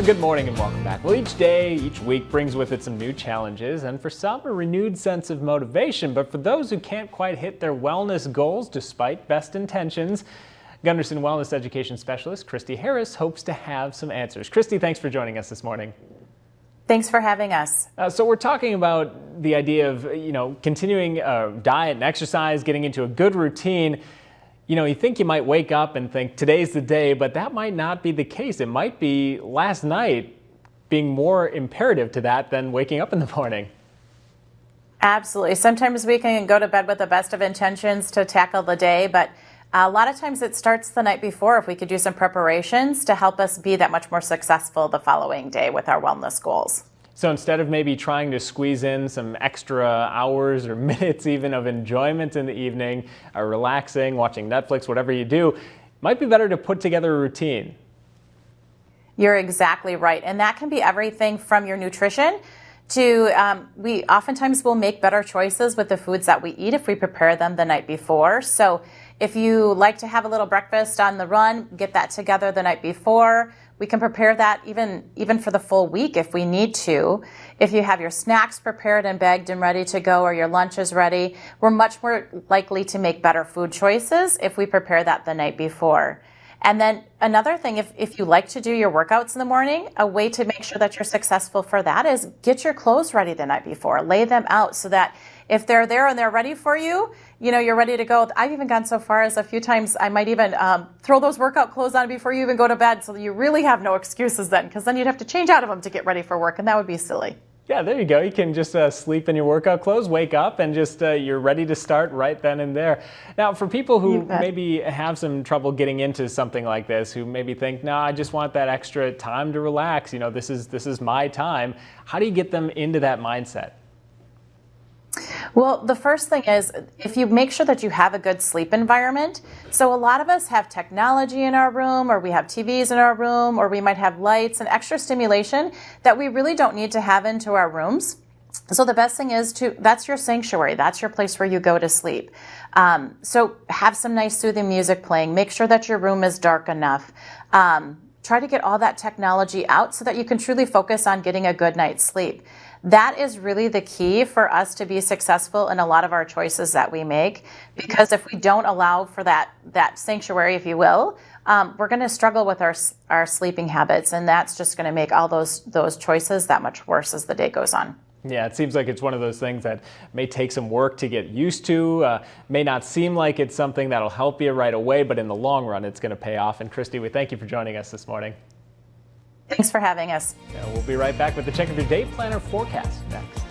Good morning and welcome back. Well, each day, each week brings with it some new challenges and for some a renewed sense of motivation. But for those who can't quite hit their wellness goals despite best intentions, Gunderson Wellness Education Specialist Christie Harris hopes to have some answers. Christie, thanks for joining us this morning. Thanks for having us. So we're talking about the idea of, continuing diet and exercise, getting into a good routine. You think you might wake up and think today's the day, but that might not be the case. It might be last night being more imperative to that than waking up in the morning. Absolutely. Sometimes we can go to bed with the best of intentions to tackle the day, but a lot of times it starts the night before if we could do some preparations to help us be that much more successful the following day with our wellness goals. So instead of maybe trying to squeeze in some extra hours or minutes even of enjoyment in the evening, or relaxing, watching Netflix, whatever you do, it might be better to put together a routine. You're exactly right. And that can be everything from your nutrition to we oftentimes will make better choices with the foods that we eat if we prepare them the night before. So if you like to have a little breakfast on the run, get that together the night before. We can prepare that even for the full week if we need to. If you have your snacks prepared and bagged and ready to go, or your lunch is ready, we're much more likely to make better food choices if we prepare that the night before. And then another thing, if you like to do your workouts in the morning, a way to make sure that you're successful for that is get your clothes ready the night before. Lay them out so that if they're there and they're ready for you, you're ready to go. I've even gone so far as a few times I might even throw those workout clothes on before you even go to bed, so that you really have no excuses then, because then you'd have to change out of them to get ready for work, and that would be silly. Yeah, there you go. You can just sleep in your workout clothes, wake up, and just you're ready to start right then and there. Now, for people who maybe have some trouble getting into something like this, who maybe think, no, I just want that extra time to relax. This is my time. How do you get them into that mindset? Well, the first thing is if you make sure that you have a good sleep environment. So a lot of us have technology in our room, or we have TVs in our room, or we might have lights and extra stimulation that we really don't need to have into our rooms. So the best thing is that's your sanctuary. That's your place where you go to sleep. So have some nice soothing music playing. Make sure that your room is dark enough. Try to get all that technology out so that you can truly focus on getting a good night's sleep. That is really the key for us to be successful in a lot of our choices that we make, because if we don't allow for that sanctuary, if you will, we're going to struggle with our sleeping habits, and that's just going to make all those choices that much worse as the day goes on. Yeah, it seems like it's one of those things that may take some work to get used to, may not seem like it's something that'll help you right away, but in the long run, it's going to pay off. And Christie, we thank you for joining us this morning. Thanks for having us. We'll be right back with the Check of Your Day Planner forecast next.